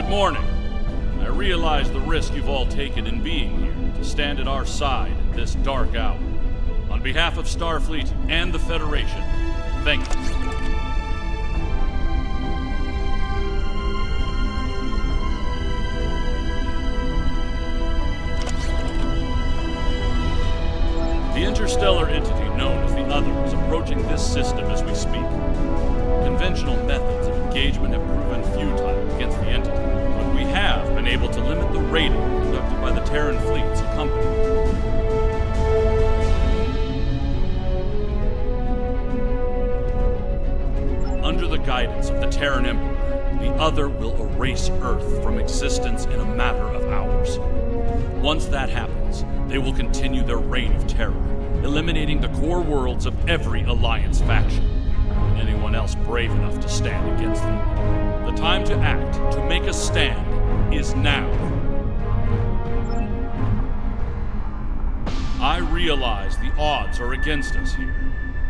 Good morning. I realize the risk you've all taken in being here to stand at our side at this dark hour. On behalf of Starfleet and the Federation, thank you. The interstellar entity known as the Other is approaching this system as we speak. Conventional methods of engagement have proven futile against the entity, but we have been able to limit the raiding conducted by the Terran fleets accompanying it. Under the guidance of the Terran Emperor, the Other will erase Earth from existence in a matter of hours. Once that happens, they will continue their reign of terror, eliminating the core worlds of every Alliance faction, and anyone else brave enough to stand against them. The time to act, to make a stand, is now. I realize the odds are against us here.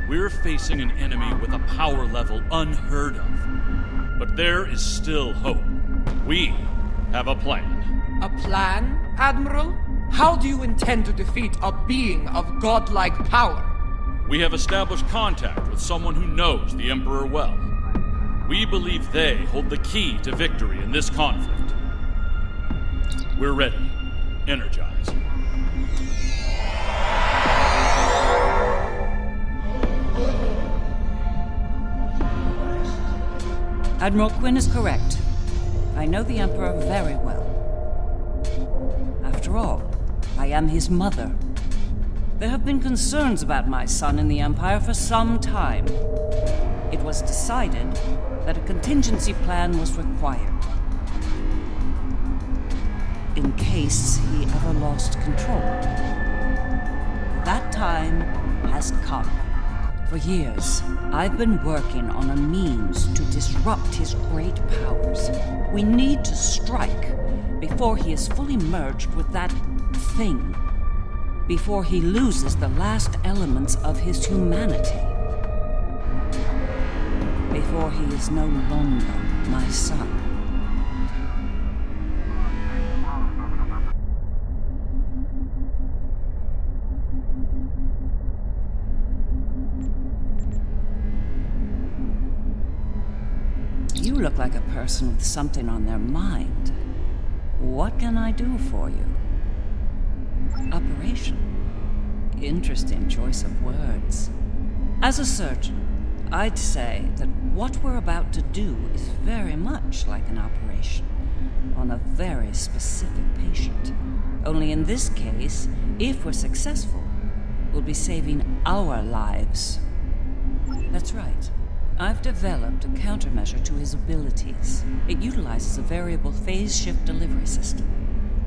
We're facing an enemy with a power level unheard of. But there is still hope. We have a plan. A plan, Admiral? How do you intend to defeat a being of godlike power? We have established contact with someone who knows the Emperor well. We believe they hold the key to victory in this conflict. We're ready. Energize. Admiral Quinn is correct. I know the Emperor very well. After all, I am his mother. There have been concerns about my son in the Empire for some time. It was decided that a contingency plan was required, in case he ever lost control. That time has come. For years, I've been working on a means to disrupt his great powers. We need to strike before he is fully merged with that thing. Before he loses the last elements of his humanity. Before he is no longer my son. You look like a person with something on their mind. What can I do for you? Operation. Interesting choice of words. As a surgeon, I'd say that what we're about to do is very much like an operation on a very specific patient. Only in this case, if we're successful, we'll be saving our lives. That's right. I've developed a countermeasure to his abilities. It utilizes a variable phase shift delivery system.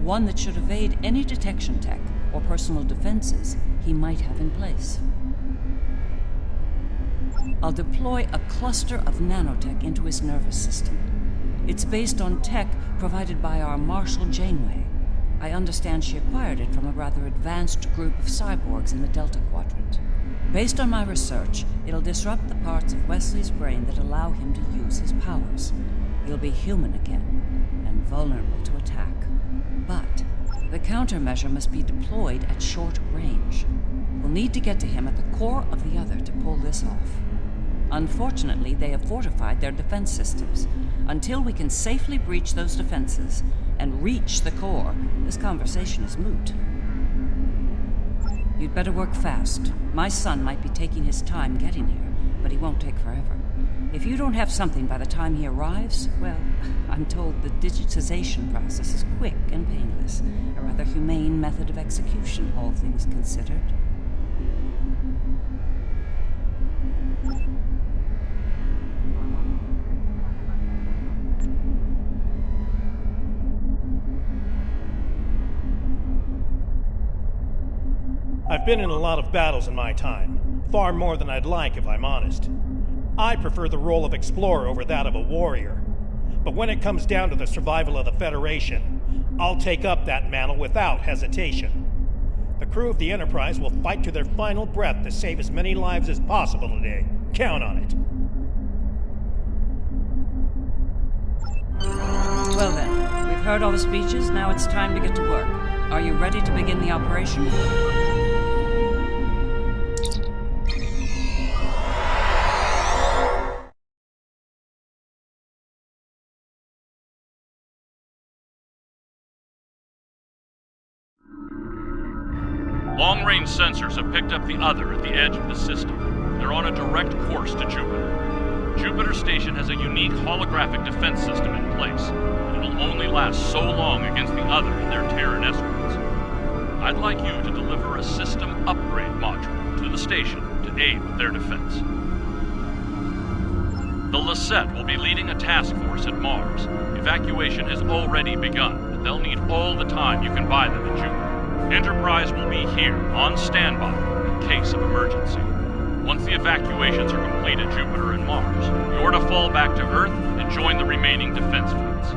One that should evade any detection tech or personal defenses he might have in place. I'll deploy a cluster of nanotech into his nervous system. It's based on tech provided by our Marshal Janeway. I understand she acquired it from a rather advanced group of cyborgs in the Delta Quadrant. Based on my research, it'll disrupt the parts of Wesley's brain that allow him to use his powers. He'll be human again, and vulnerable to attack. But the countermeasure must be deployed at short range. We'll need to get to him at the core of the Other to pull this off. Unfortunately, they have fortified their defense systems. Until we can safely breach those defenses and reach the core, this conversation is moot. You'd better work fast. My son might be taking his time getting here, but he won't take forever. If you don't have something by the time he arrives, well, I'm told the digitization process is quick and painless. A rather humane method of execution, all things considered. I've been in a lot of battles in my time, far more than I'd like if I'm honest. I prefer the role of explorer over that of a warrior. But when it comes down to the survival of the Federation, I'll take up that mantle without hesitation. The crew of the Enterprise will fight to their final breath to save as many lives as possible today. Count on it. Well then, we've heard all the speeches, now it's time to get to work. Are you ready to begin the operation? Long-range sensors have picked up the Other at the edge of the system. They're on a direct course to Jupiter. Jupiter Station has a unique holographic defense system in place, and it'll only last so long against the Other and their Terran escorts. I'd like you to deliver a system upgrade module to the station to aid with their defense. The Lasset will be leading a task force at Mars. Evacuation has already begun, but they'll need all the time you can buy them at Jupiter. Enterprise will be here, on standby, in case of emergency. Once the evacuations are complete at Jupiter and Mars, you're to fall back to Earth and join the remaining defense fleets.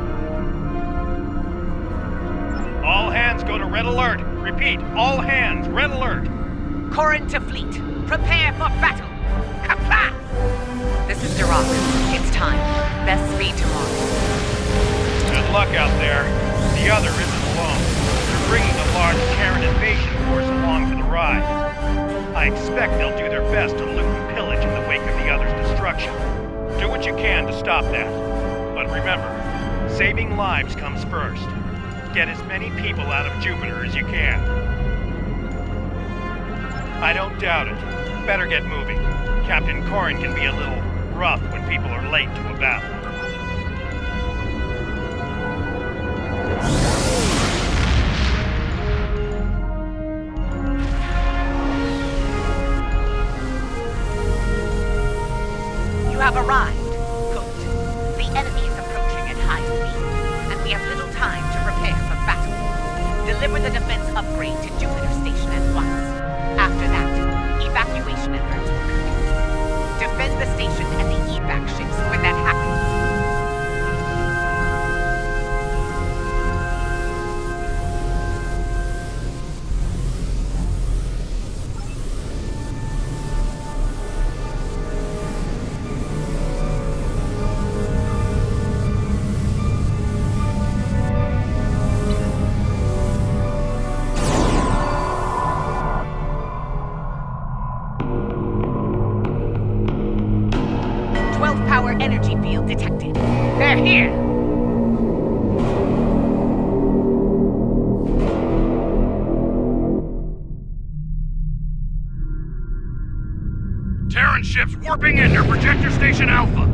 All hands go to red alert. Repeat, all hands, red alert. Corrin to fleet. Prepare for battle. Kapla! This is Duroc. It's time. Best speed to Mars. Good luck out there. The Other isn't alone. They're bringing a large Terran invasion force along for the ride. I expect they'll do their best to loot and pillage in the wake of the Other's destruction. Do what you can to stop that. But remember, saving lives comes first. Get as many people out of Jupiter as you can. I don't doubt it. Better get moving. Captain Corrin can be a little rough when people are late to a battle. You have arrived. Good. The enemy is approaching at high speed, and we have little time to prepare for battle. Deliver the defense upgrade to Jupiter Station at once. After that, evacuation efforts will commence. Defend the station and the evac ships when that happens. Power energy field detected. They're here! Terran ships warping in near Projector Station Alpha.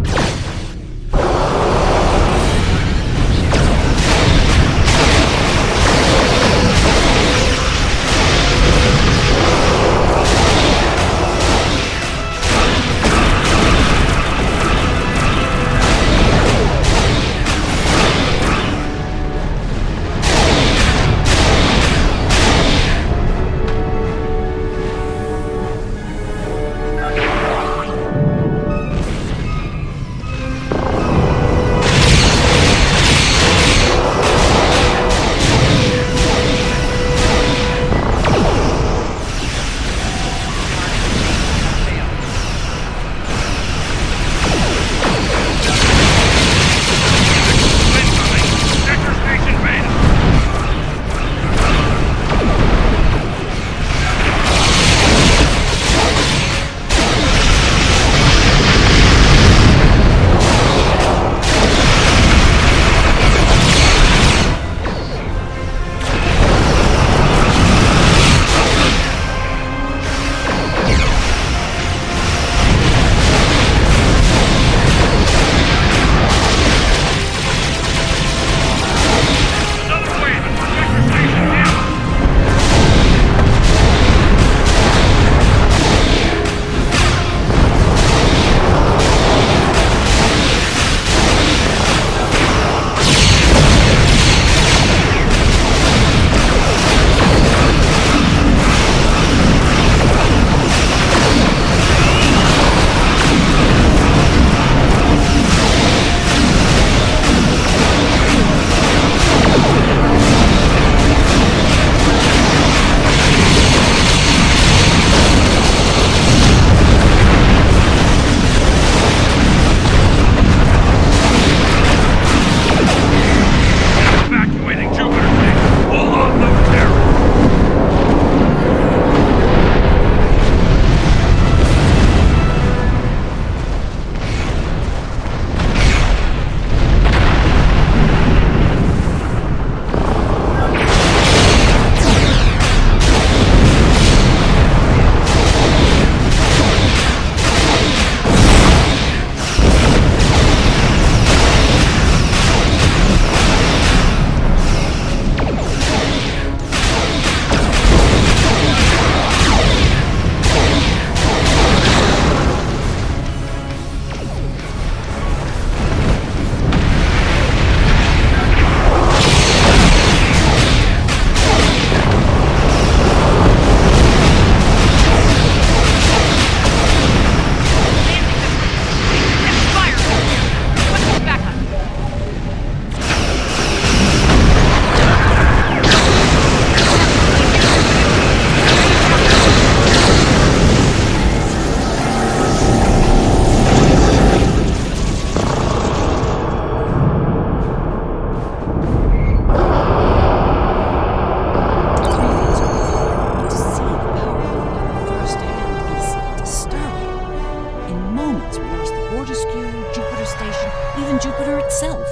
Jupiter itself.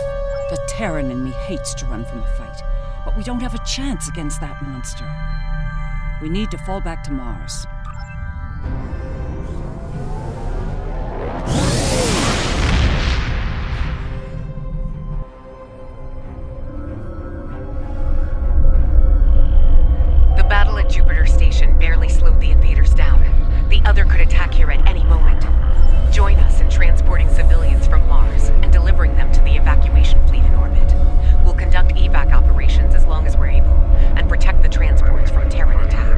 The Terran in me hates to run from a fight, but we don't have a chance against that monster. We need to fall back to Mars. The battle at Jupiter Station barely slowed the invaders down. The other could attack here at any moment. Join us in transporting civilians from Mars and delivering them to the evacuation fleet in orbit. We'll conduct evac operations as long as we're able, and protect the transports from Terran attack.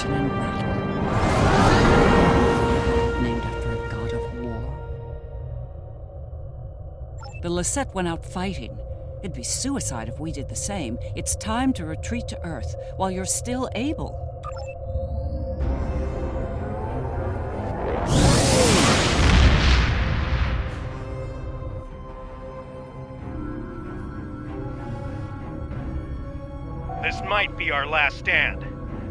execution in battle. Named after a god of war. The Lisette went out fighting. It'd be suicide if we did the same. It's time to retreat to Earth while you're still able. This might be our last stand.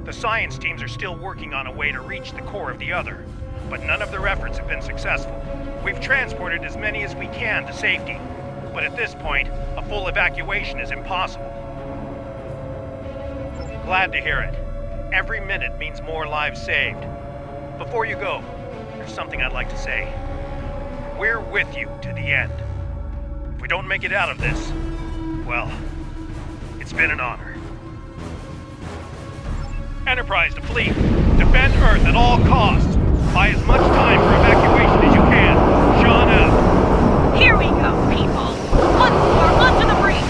The science teams are still working on a way to reach the core of the Other, but none of their efforts have been successful. We've transported as many as we can to safety, but at this point, a full evacuation is impossible. Glad to hear it. Every minute means more lives saved. Before you go, there's something I'd like to say. We're with you to the end. If we don't make it out of this, well, it's been an honor. Enterprise to fleet. Defend Earth at all costs. Buy as much time for evacuation as you can. Sean out. Here we go, people. Once more, onto the breach.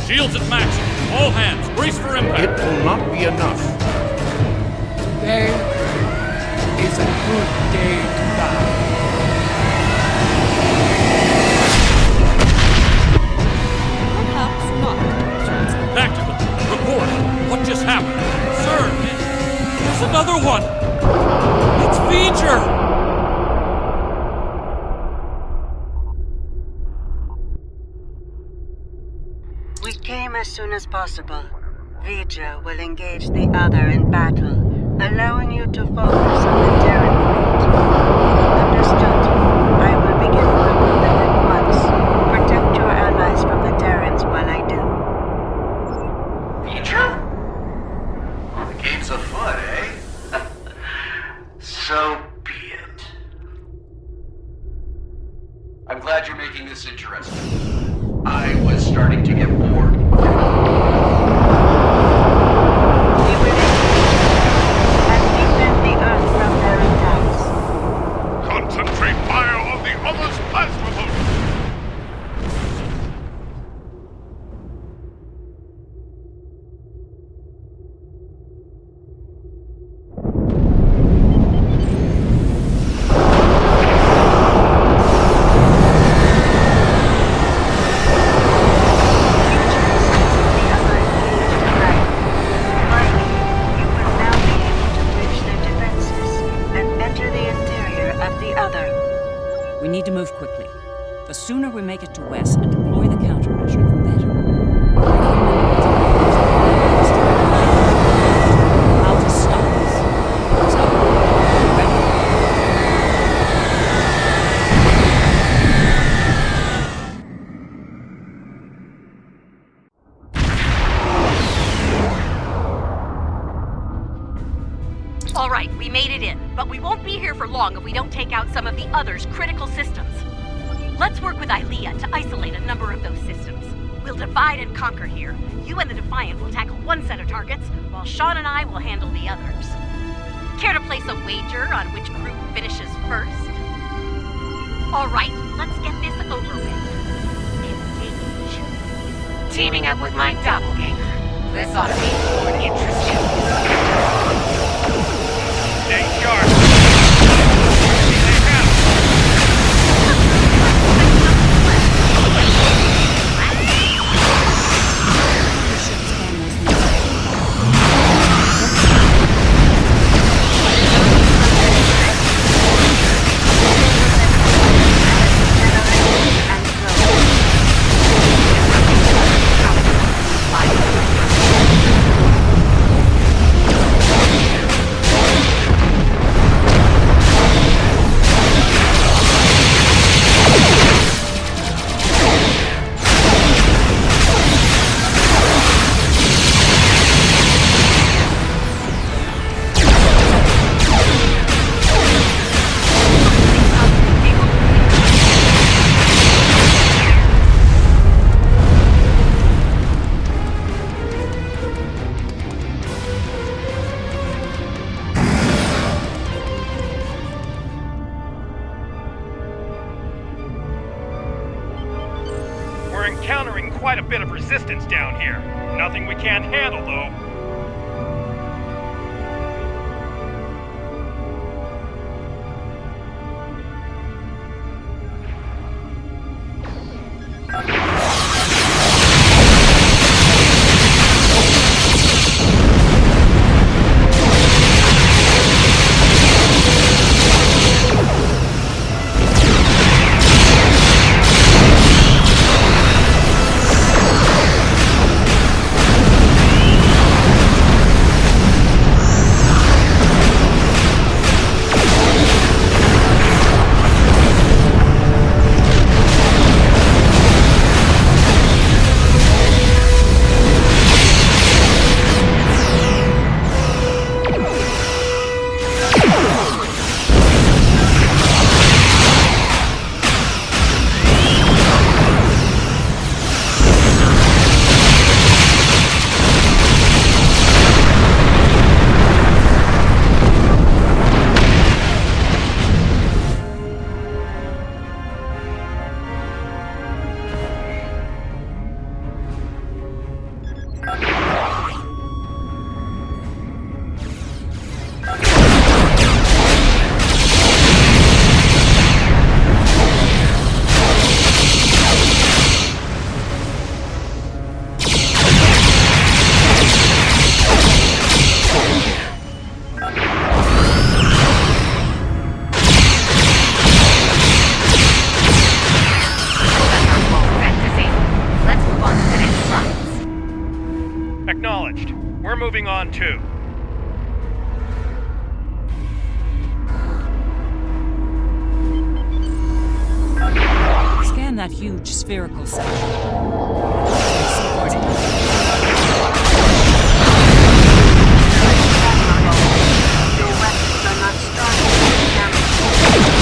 Shields at maximum. All hands, brace for impact. It will not be enough. Today is a good day to die. Perhaps not. Tactical, report. What just happened? Sir, there's another one. It's V'ger. as soon as possible. Vidya will engage the other in battle, allowing you to focus on the Terran fleet. Understood. I will begin recruitment at once. Protect your allies from the Terrans while I do. Vidya? The game's afoot, eh? So be it. I'm glad you're making this interesting. I was starting to get bored. We will and defend the Earth from their attacks. Concentrate fire on the other's plasma motor! We need to move quickly. The sooner we make it to Wes and deploy the countermeasure, the better. How to stop us. So, ready? All right, we made it in, but we won't be here for long if we don't take out some of the other's critical systems. Let's work with Ilea to isolate a number of those systems. We'll divide and conquer here. You and the Defiant will tackle one set of targets, while Sean and I will handle the others. Care to place a wager on which group finishes first? All right, let's get this over with. Engage. Teaming up with my doppelganger. This ought to be more interesting. Stay sharp! We're encountering quite a bit of resistance down here. Nothing we can't handle, though. We're moving on too. Scan that huge spherical cell. Your weapons are not strong enough to damage.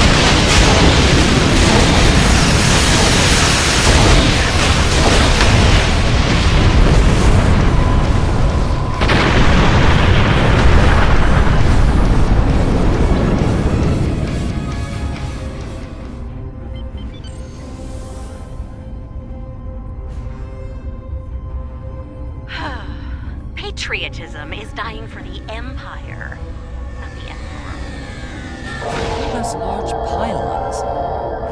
Patriotism is dying for the Empire, not the Emperor. All those large pylons.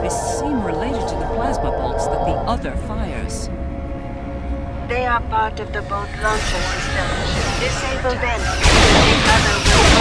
They seem related to the plasma bolts that the other fires. They are part of the boat launcher system. Disable them. The other will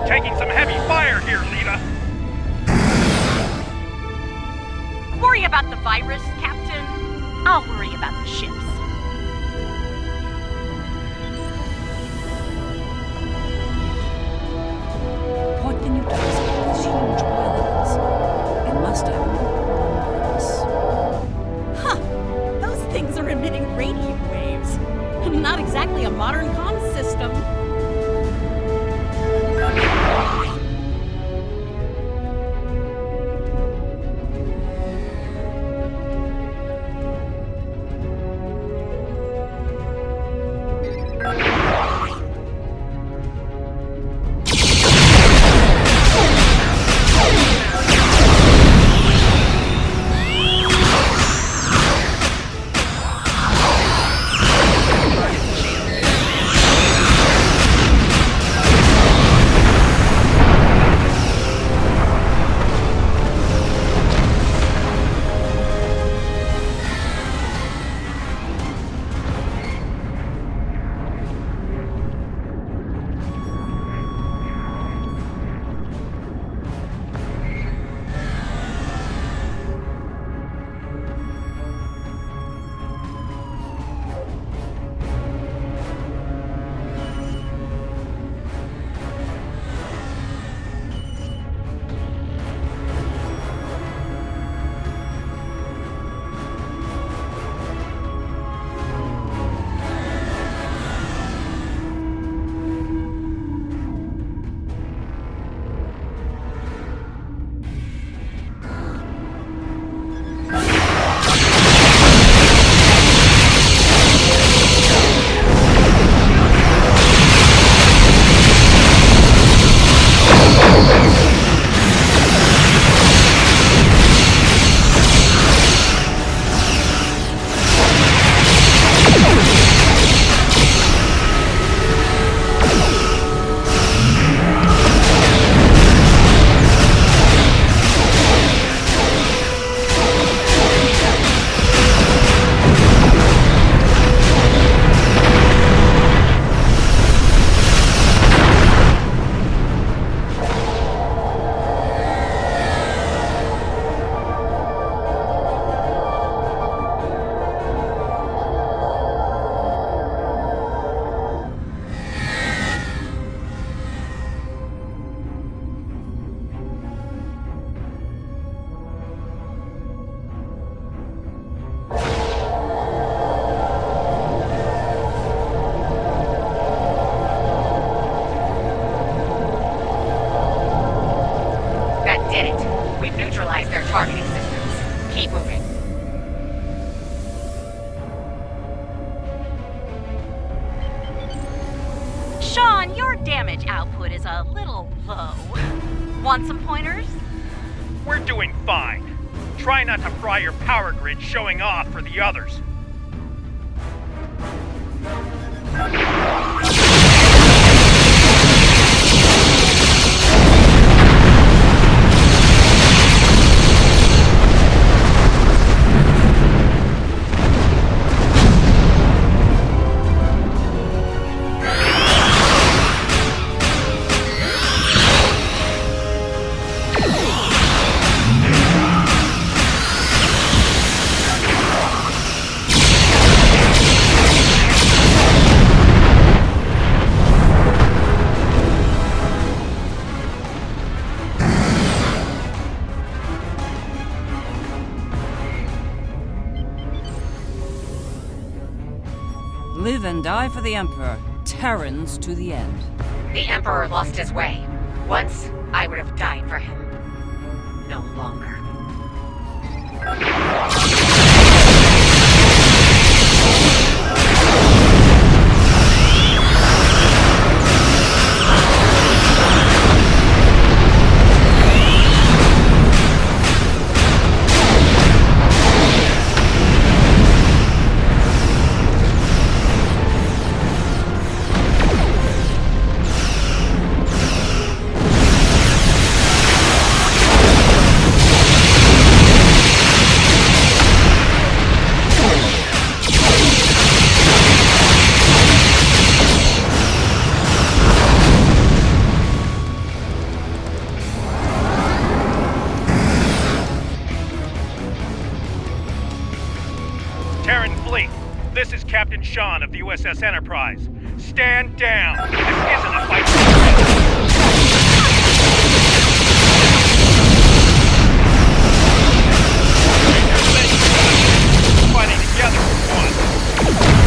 Taking some heavy fire here, Lita. Worry about the virus, Captain. I'll worry about the ships. What can you tell us about these huge pylons? It must have a purpose. Huh! Those things are emitting radiant waves. Not exactly a modern comm system. damage output is a little low. Want some pointers? We're doing fine. Try not to fry your power grid showing off for the others. Live and die for the Emperor. Terrans to the end. The Emperor lost his way. Once, I would have died for him. No longer. Terran fleet, this is Captain Sean of the USS Enterprise. Stand down. This isn't a fight. Fighting together for one.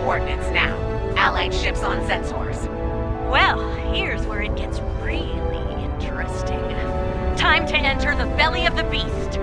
coordinates now. Allied ships on sensors. Well, here's where it gets really interesting. Time to enter the belly of the beast.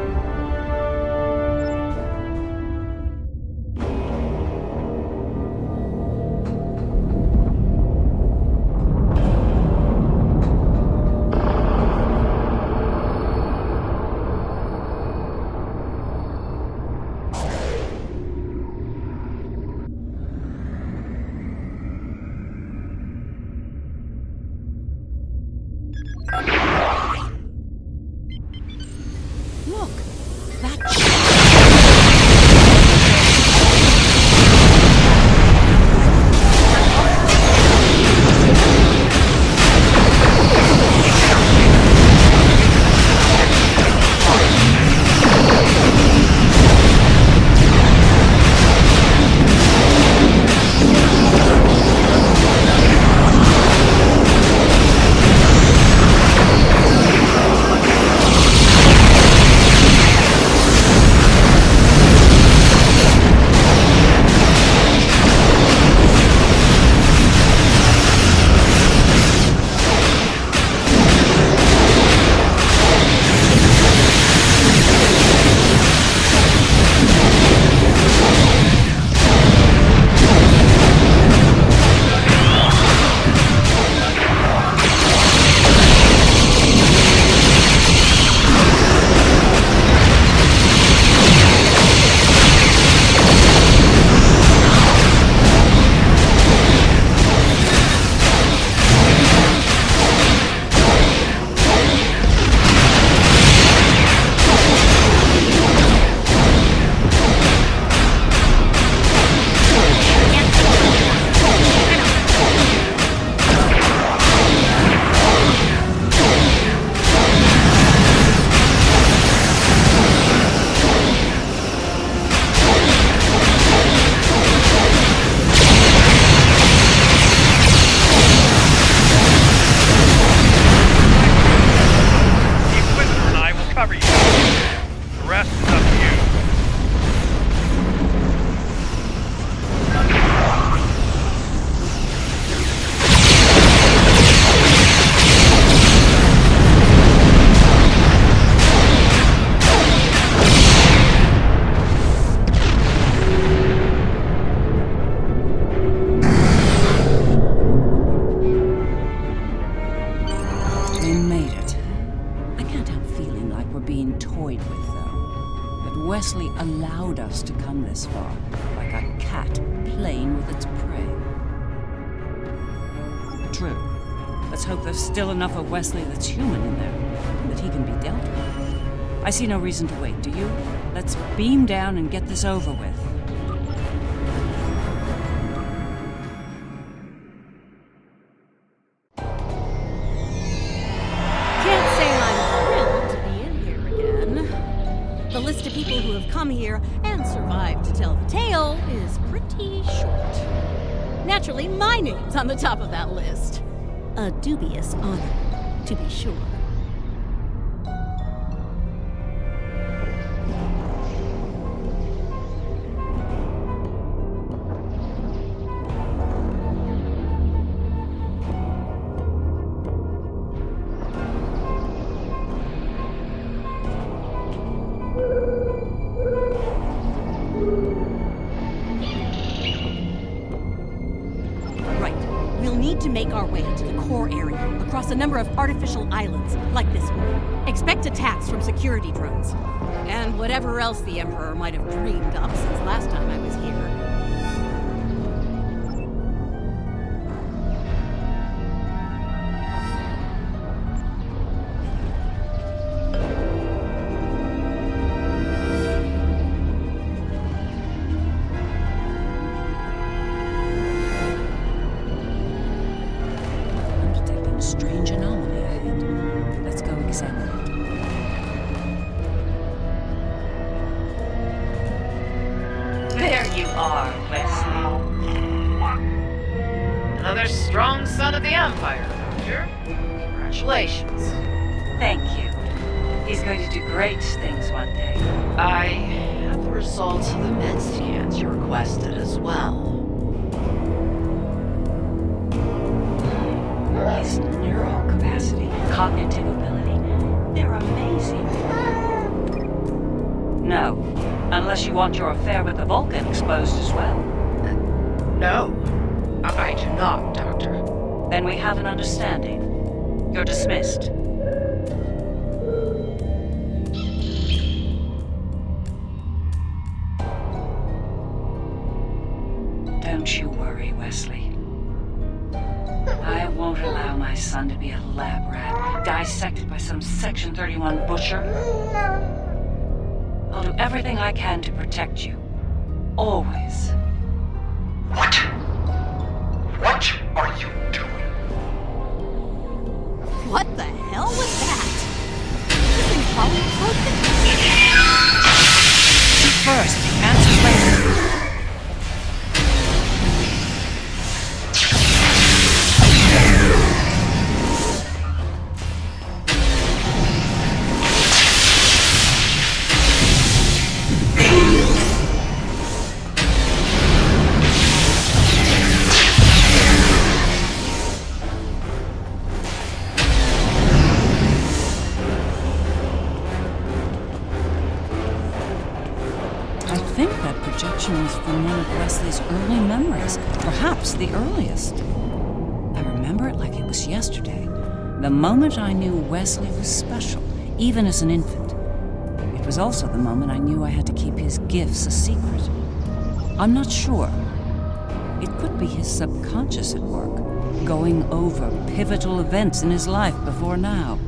Look, that Wesley allowed us to come this far, like a cat playing with its prey. True. Let's hope there's still enough of Wesley that's human in there, and that he can be dealt with. I see no reason to wait, do you? Let's beam down and get this over with. Can't say I'm thrilled to be in here again. The list of people who have come here and survived to tell the tale is pretty short. Naturally, my name's on the top of that list. A dubious honor, to be sure. To make our way to the core area across a number of artificial islands like this one. Expect attacks from security drones and whatever else the Emperor might have dreamed up since last time I was here. Strange anomaly ahead. Let's go examine it. There you are, Wesley. Another strong son of the Empire, Roger. Congratulations. Thank you. He's going to do great things one day. I have the results of the med scans you requested as well. want your affair with the Vulcan exposed as well. No, I do not, Doctor. Then we have an understanding. You're dismissed. Don't you worry, Wesley. I won't allow my son to be a lab rat, dissected by some Section 31 butcher. I'll do everything I can to protect you. Always. What? What are you doing? What the hell was that? This thing probably broken. Shoot first, answers later. I think that projection was from one of Wesley's early memories, perhaps the earliest. I remember it like it was yesterday, the moment I knew Wesley was special, even as an infant. It was also the moment I knew I had to keep his gifts a secret. I'm not sure. It could be his subconscious at work, going over pivotal events in his life before now.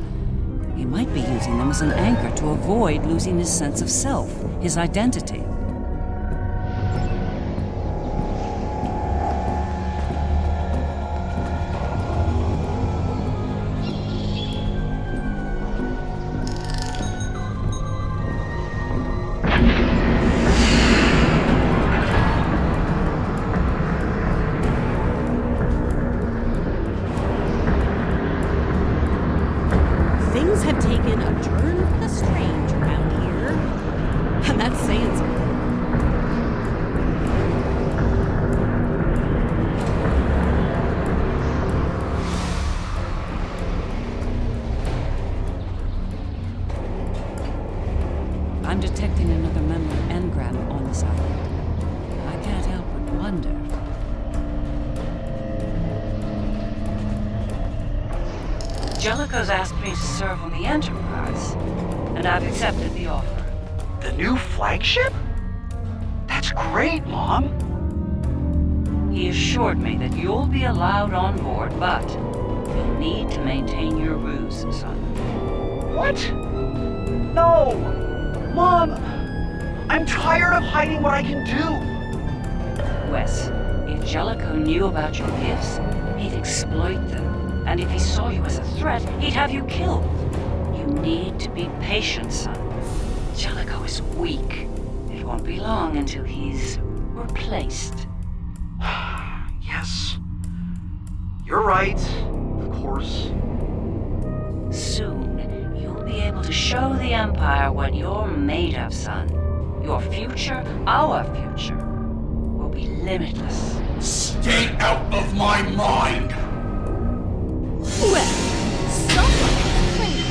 He might be using them as an anchor to avoid losing his sense of self, his identity. Things have taken a turn for the strange around here. And that's saying something. I'm detecting another memory engram on this island. I can't help but wonder. Jellicoe's asked me to serve on the Enterprise, and I've accepted the offer. The new flagship? That's great, Mom. He assured me that you'll be allowed on board, but you'll need to maintain your ruse, son. What? No! Mom! I'm tired of hiding what I can do! Wes, if Jellicoe knew about your gifts, he'd exploit them. And if he saw you as a threat, he'd have you killed. You need to be patient, son. Jellicoe is weak. It won't be long until he's replaced. Yes. You're right. Of course. Soon, you'll be able to show the Empire what you're made of, son. Your future, our future, will be limitless. Stay out of my mind! Well, someone's crazy.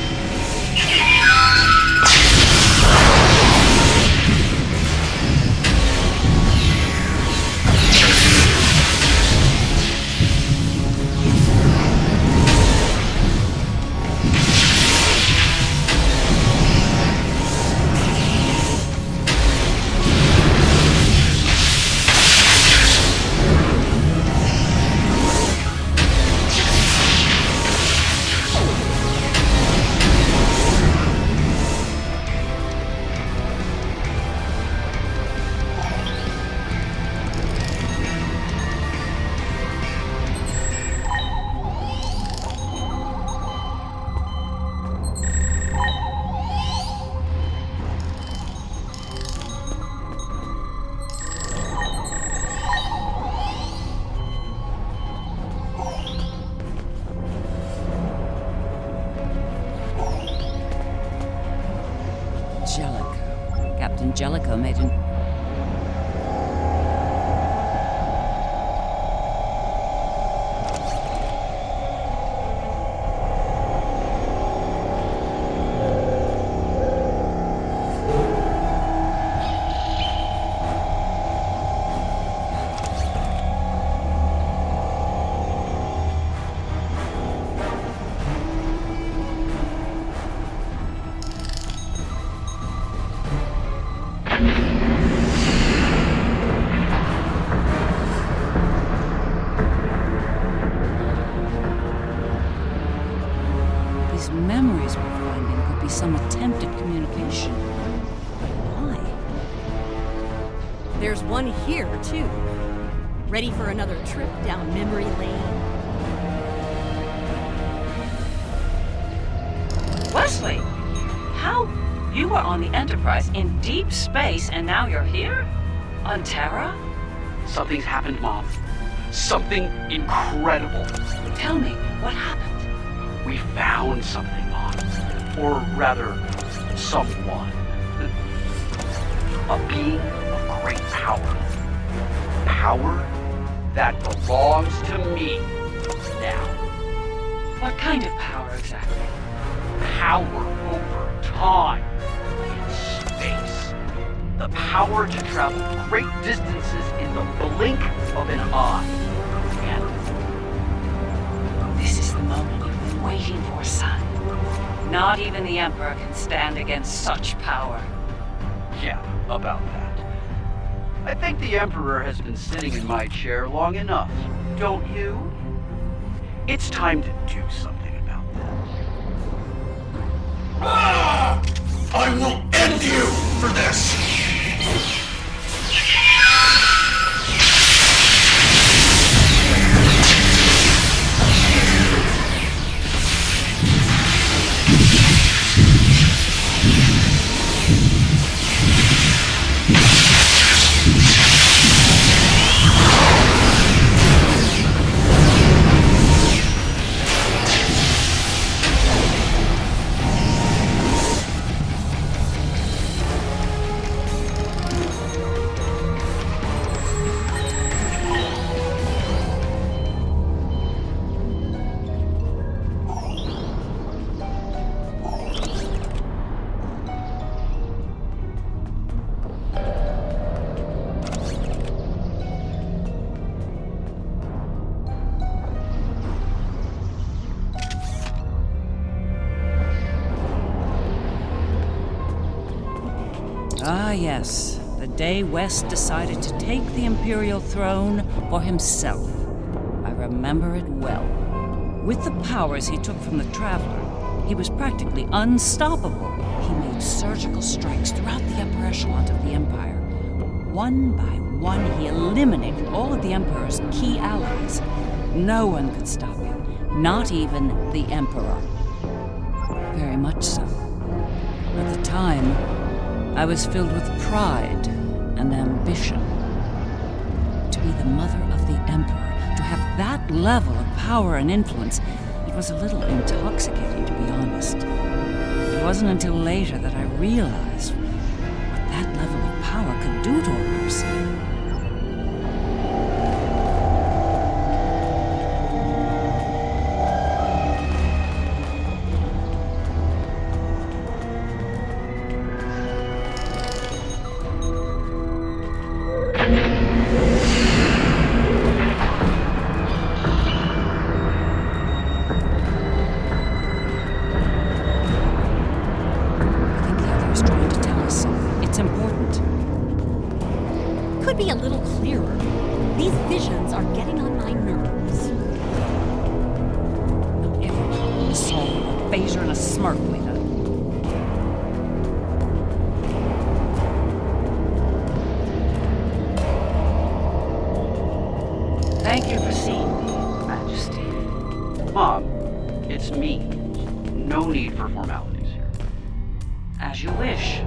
Jellicoe. Captain Jellicoe made an... there's one here, too. Ready for another trip down memory lane? Wesley, how? You were on the Enterprise in deep space and now you're here? On Terra? Something's happened, Mom. Something incredible. Tell me, what happened? We found something, Mom. Or rather, someone. A being of great power. Power that belongs to me now. What kind of power exactly? Power over time in space. The power to travel great distances in the blink of an eye. And This is the moment you've been waiting for, son. Not even the Emperor can stand against such power. yeah, about that. I think the Emperor has been sitting in my chair long enough, don't you? It's time to do something about that. I will end you for this! Ah, yes. The day West decided to take the Imperial throne for himself. I remember it well. With the powers he took from the Traveler, he was practically unstoppable. He made surgical strikes throughout the upper echelon of the Empire. One by one, he eliminated all of the Emperor's key allies. No one could stop him, not even the Emperor. Very much so. At the time, I was filled with pride and ambition. To be the mother of the Emperor, to have that level of power and influence, it was a little intoxicating, to be honest. It wasn't until later that I realized what that level of power could do to a person. Could be a little clearer. These visions are getting on my nerves. Not everyone is solving a phaser and a smirk with her. Thank you for seeing me, Majesty. Mom, it's me. No need for formalities here. As you wish.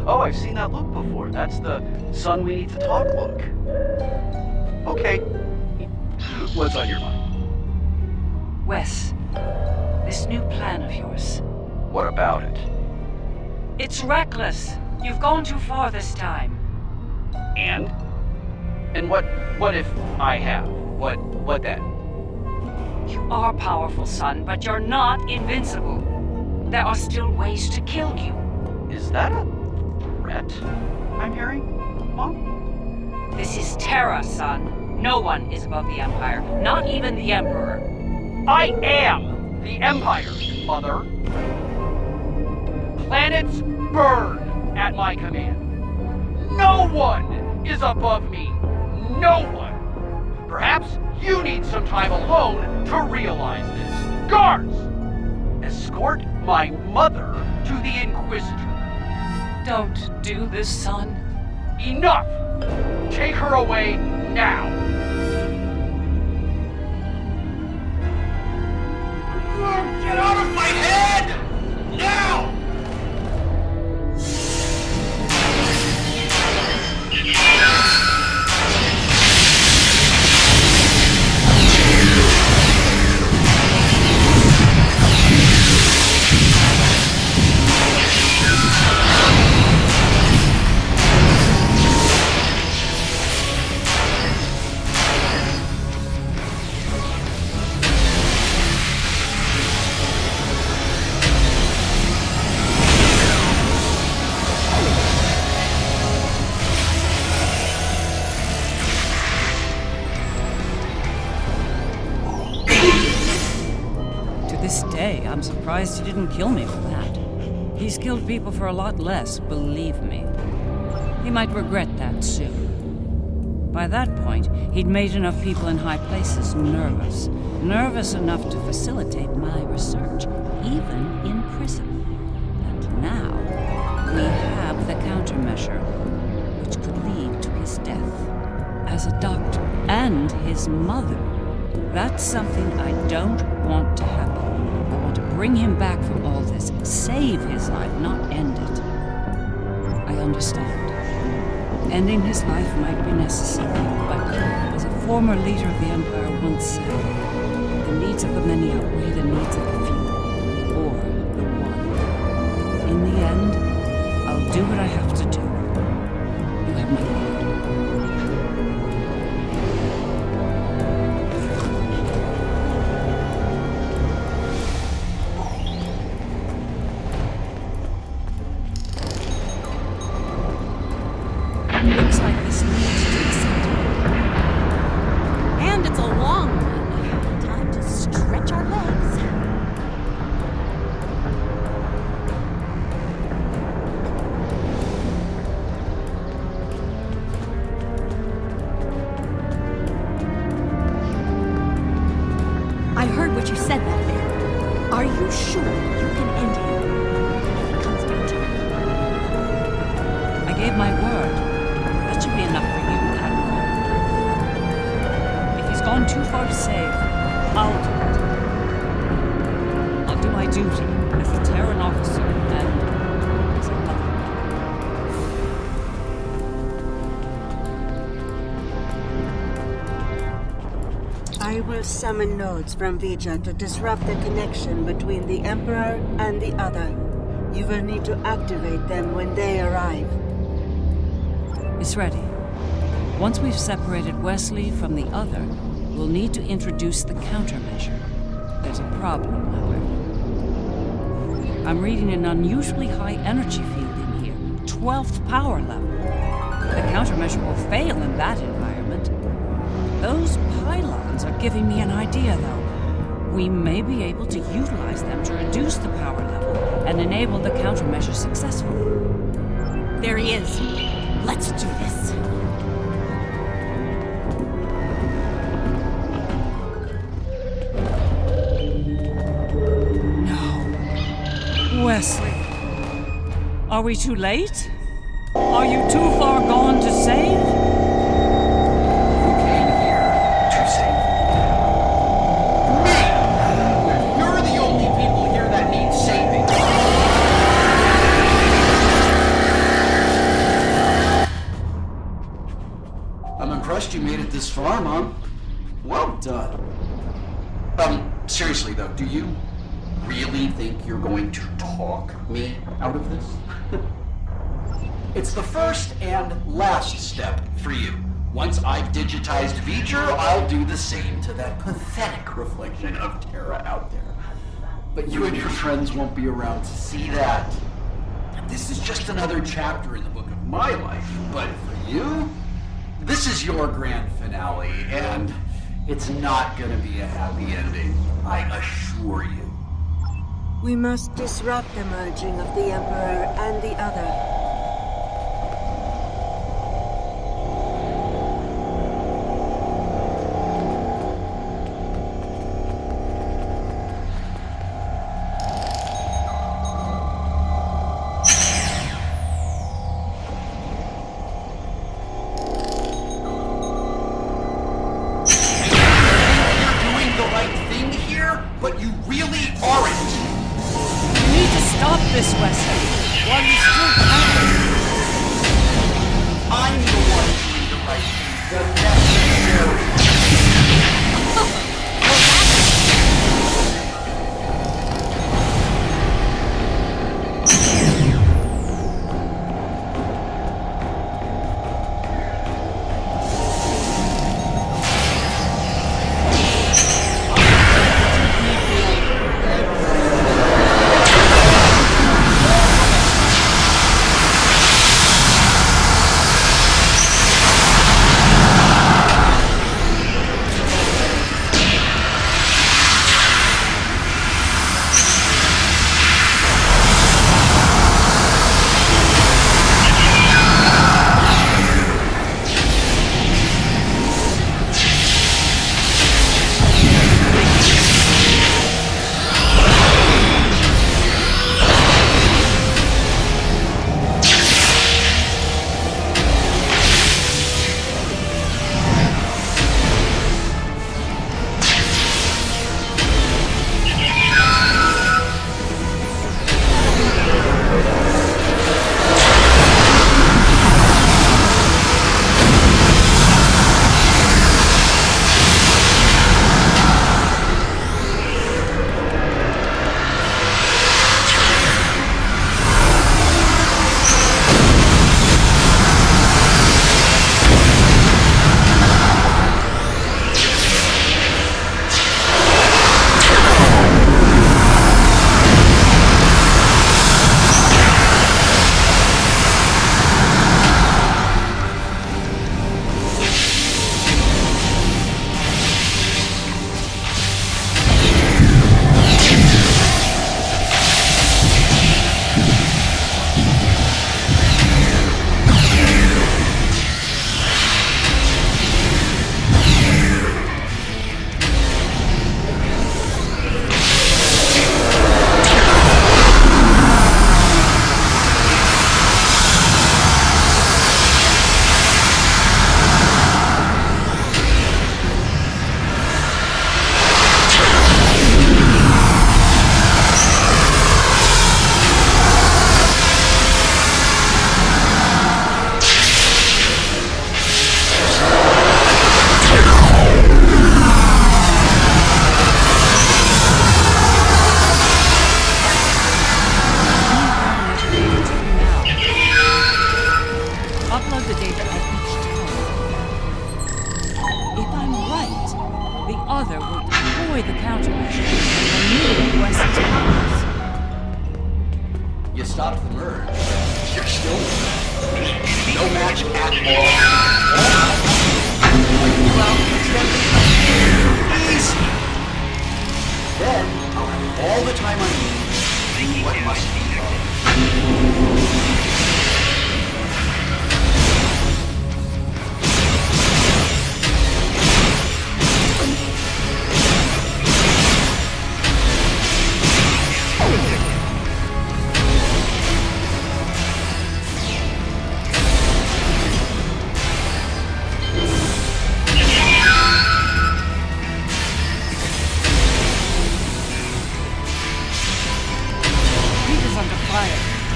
Oh, I've seen that look before. That's the son we need to talk look. Okay. What's on your mind? Wes, this new plan of yours. What about it? It's reckless. You've gone too far this time. And? And what if I have? What then? You are powerful, son, but you're not invincible. There are still ways to kill you. Is that a threat I'm hearing, Mom? This is Terra, son. No one is above the Empire, not even the Emperor. I am the Empire, Mother. Planets burn at my command. No one is above me. No one. Perhaps you need some time alone to realize this. Guards! Escort my mother to the Inquisitor. Don't do this, son. Enough Take her away now. Get out of my head! Now! I'm surprised he didn't kill me for that. He's killed people for a lot less, believe me. He might regret that soon. By that point, he'd made enough people in high places nervous. Nervous enough to facilitate my research, even in prison. And now, we have the countermeasure, which could lead to his death. As a doctor, and his mother. That's something I don't want to happen. I want to bring him back from all this, save his life, not end it. I understand. Ending his life might be necessary, but as a former leader of the Empire once said, the needs of the many outweigh the needs of the few, or the one. In the end, I'll do what I have to do. You have my word. Looks like this leads to the center. And it's a long one. Time to stretch our legs. I heard what you said back there. Are you sure you can end him if it comes down to it? I gave my word. That should be enough for you, Admiral. If he's gone too far to save, I'll do it. I'll do my duty as a Terran officer and as a mother. I will summon nodes from Vija to disrupt the connection between the Emperor and the Other. You will need to activate them when they arrive. It's ready. Once we've separated Wesley from the Other, we'll need to introduce the countermeasure. There's a problem, however. I'm reading an unusually high energy field in here, 12th power level. The countermeasure will fail in that environment. Those pylons are giving me an idea, though. We may be able to utilize them to reduce the power level and enable the countermeasure successfully. There he is. Let's do this. No. Wesley. Are we too late? Are you too far gone to save? Who came here to save me? You're the only people here that need saving. I'm impressed you made it this far, Mom. Well done. Seriously though, do you really think you're going to talk me out of this? It's the first and last step for you. Once I've digitized V'ger, I'll do the same to that pathetic reflection of Terra out there. But you and your friends won't be around to see that. This is just another chapter in the book of my life, but for you, this is your grand finale, and it's not gonna be a happy ending, I assure you. We must disrupt the merging of the Emperor and the Other. this, Wesley. While you still can. I'm the one doing the right thing. The necessary. You stopped the merge. You're still no match at all. Easy. Then I'll have all the time I need to do what must be done.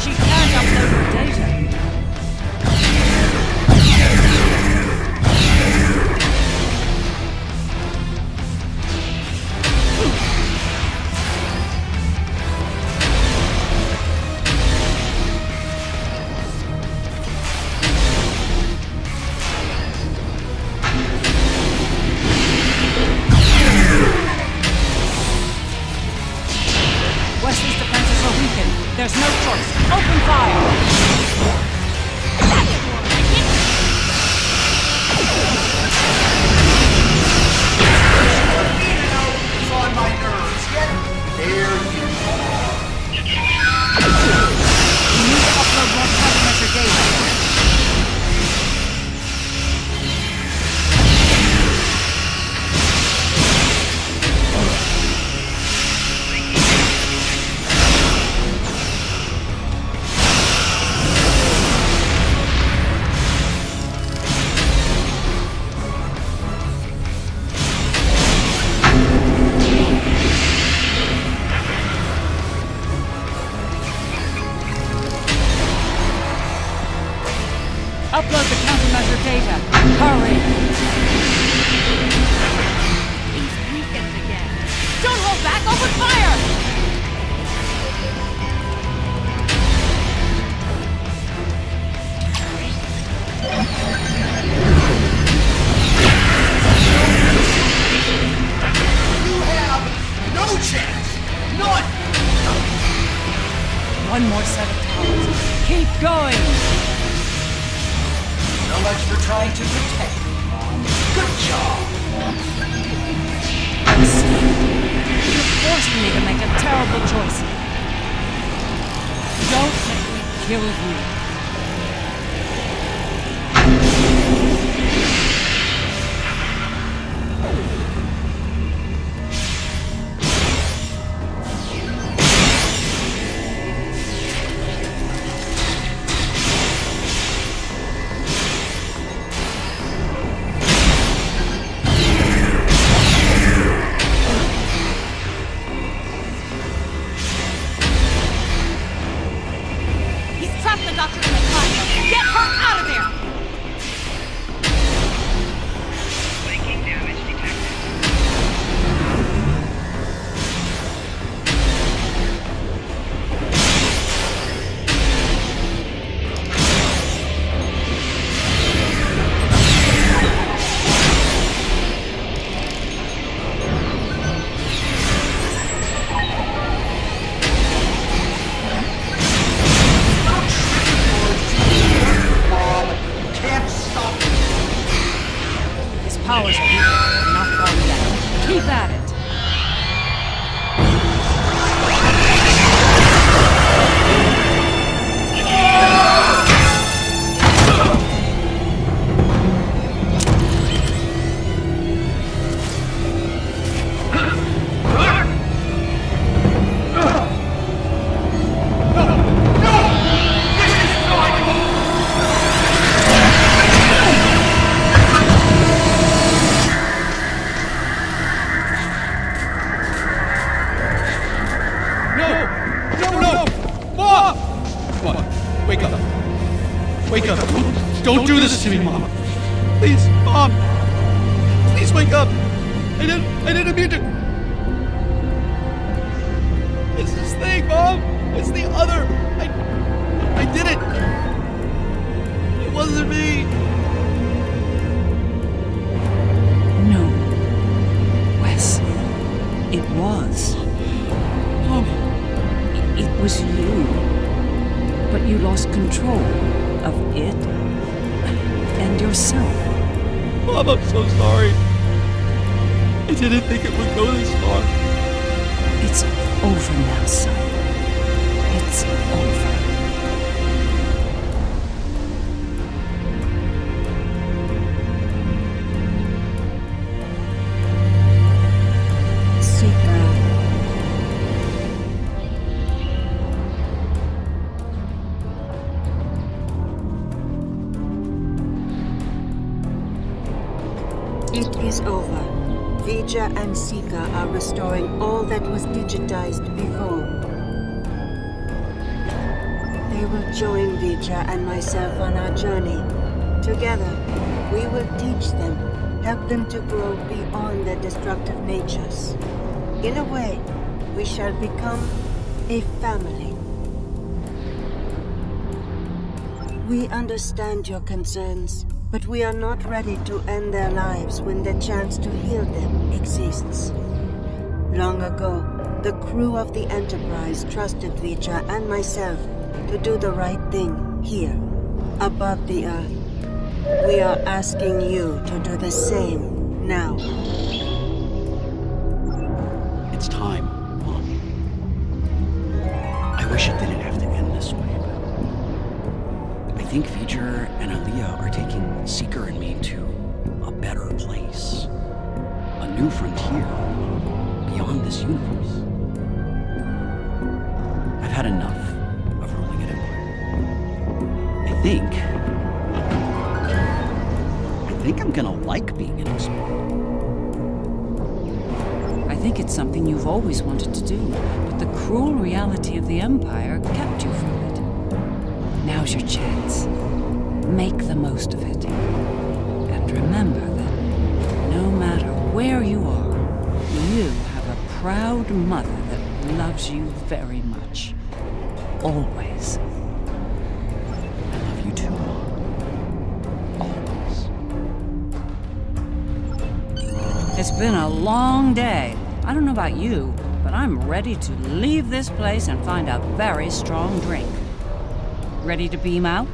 She can't upload her data. Wesley's defenses are weakened. There's no choice. Open fire! It's on my nerves. There you are. You need to upload more countermeasure data. going! So much for trying to protect me, Mom. Good job! You're forcing me to make a terrible choice. Don't let me kill you. He's trapped the doctor in the closet. Get her out of there! Breaking damage detected. Mom, can't stop me. His powers are weak, but not gone yet. Keep at it. No! Mom! Mom, wake up. Wake up. Don't do this to me, Mom. Please, Mom. Please wake up. I didn't mean to. It's this thing, Mom. It's the other. I did it. It wasn't me. No. Wes. It was. Mom. It was you. But you lost control of it and yourself. Mom, I'm so sorry. I didn't think it would go this far. It's over now, son. It's over. It is over. Vija and Sika are restoring all that was digitized before. They will join Vija and myself on our journey. Together, we will teach them, help them to grow beyond their destructive natures. In a way, we shall become a family. We understand your concerns, but we are not ready to end their lives when the chance to heal them exists. Long ago, the crew of the Enterprise trusted Vija and myself to do the right thing here, above the Earth. We are asking you to do the same now. It's time, Mom. I wish it didn't have to end this way, but I think Vija and Aaliyah are taking Seeker and me to a better place. A new frontier beyond this universe. I've had enough of ruling an empire. I think I'm gonna like being an explorer. I think it's something you've always wanted to do, but the cruel reality of the Empire kept you from it. Now's your chance. Make the most of it. And remember that no matter where you are, you have a proud mother that loves you very much. Always. I love you too, Mom. Always. It's been a long day. I don't know about you, but I'm ready to leave this place and find a very strong drink. Ready to beam out?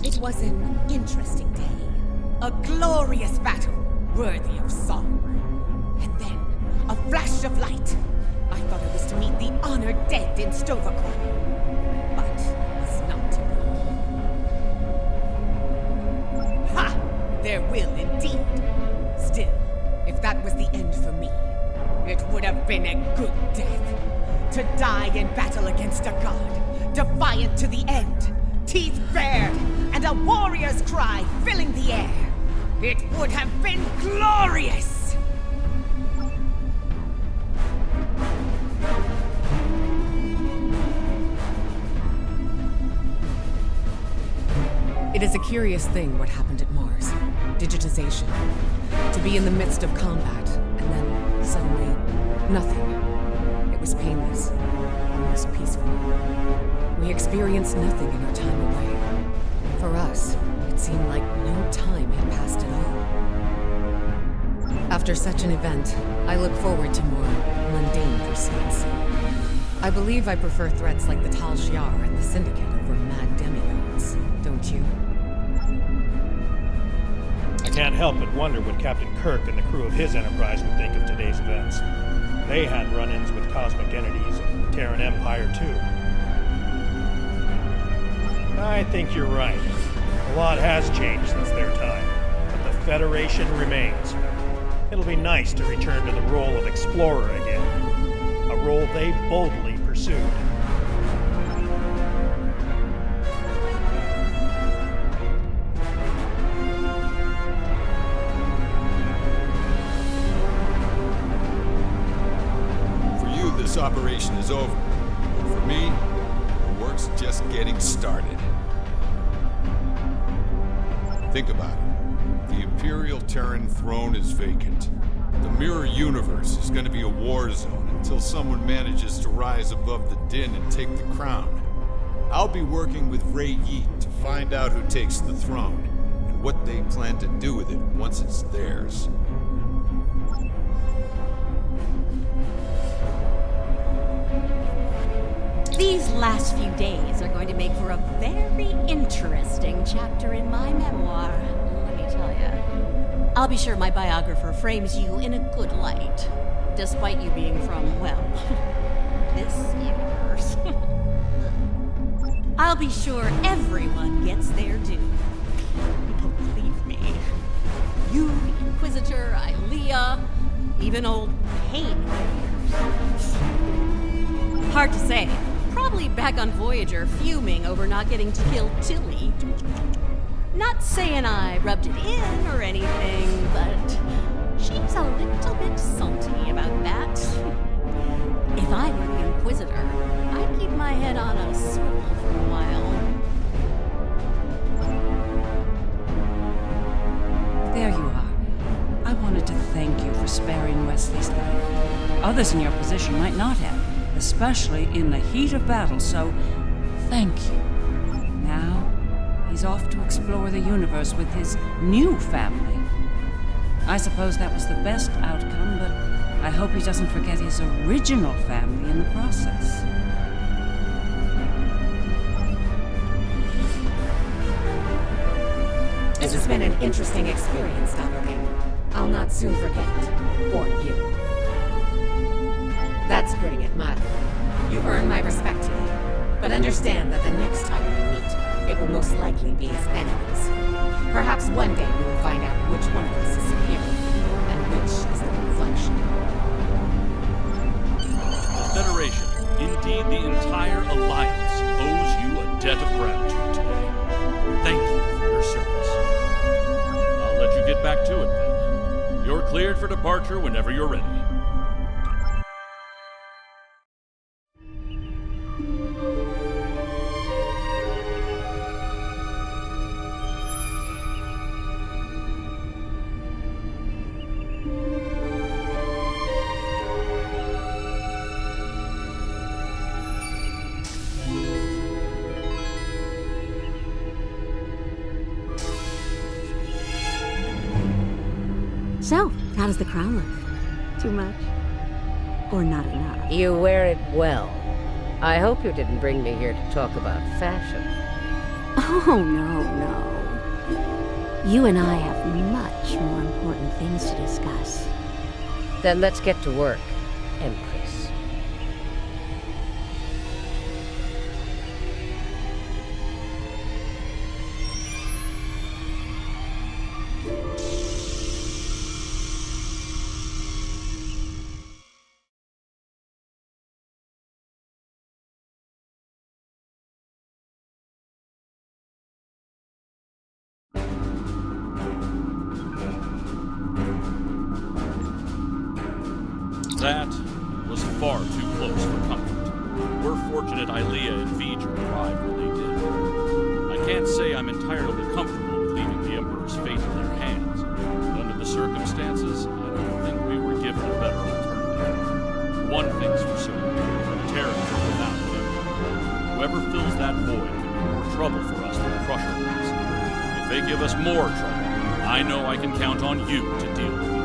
It was an interesting day. A glorious battle, worthy of song. And then, a flash of light. I thought I was to meet the honored dead in Sto-vo-kor. But it was not to be. Ha! There will indeed. Still, if that was the end for me, it would have been a good death. To die in battle against a god, defiant to the end, teeth bared, and a warrior's cry filling the air. It would have been glorious! It is a curious thing what happened at Mars. Digitization. To be in the midst of combat, and then suddenly, nothing. It was painless, almost peaceful. We experienced nothing in our time away. For us, it seemed like no time had passed at all. After such an event, I look forward to more mundane pursuits. I believe I prefer threats like the Tal Shiar and the Syndicate over mad demigods, don't you? I can't help but wonder what Captain Kirk and the crew of his Enterprise would think of today's events. They had run-ins with cosmic entities and Terran Empire, too. I think you're right. A lot has changed since their time, but the Federation remains. It'll be nice to return to the role of explorer again, a role they boldly pursued. For you, this operation is over. But for me, the work's just getting started. Think about it. The Imperial Terran throne is vacant. The Mirror Universe is going to be a war zone until someone manages to rise above the din and take the crown. I'll be working with Rei Yeet to find out who takes the throne, and what they plan to do with it once it's theirs. These last few days are going to make for a very interesting chapter in my memoir, let me tell you. I'll be sure my biographer frames you in a good light, despite you being from, well, this universe. I'll be sure everyone gets their due. Believe me. You, the Inquisitor, Ilea, even old Pain. Hard to say. Probably back on Voyager, fuming over not getting to kill Tilly. Not saying I rubbed it in or anything, but she's a little bit salty about that. If I were the Inquisitor, I'd keep my head on a swivel for a while. Others in your position might not have, especially in the heat of battle, so thank you. Now, he's off to explore the universe with his new family. I suppose that was the best outcome, but I hope he doesn't forget his original family in the process. This has been an interesting experience, Doppelganger. I'll not soon forget it. Or you. That's putting it mildly. You've earned my respect today. But understand that the next time we meet, it will most likely be as enemies. Perhaps one day we will find out which one of us is superior, and which is the reflection. The Federation, indeed the entire Alliance, owes you a debt of gratitude today. Thank you for your service. I'll let you get back to it then. You're cleared for departure whenever you're ready. So, how does the crown look? Too much? Or not enough? You wear it well. I hope you didn't bring me here to talk about fashion. Oh, no. You and I have much more important things to discuss. Then let's get to work, Empress. That was far too close for comfort. We're fortunate Ilea and V'ger arrived when they did. I can't say I'm entirely comfortable with leaving the Emperor's fate in their hands, but under the circumstances, I don't think we were given a better alternative. One thing's for certain, the Terrans are without an Emperor. Whoever fills that void could be more trouble for us than Crusher was. If they give us more trouble, I know I can count on you to deal with it.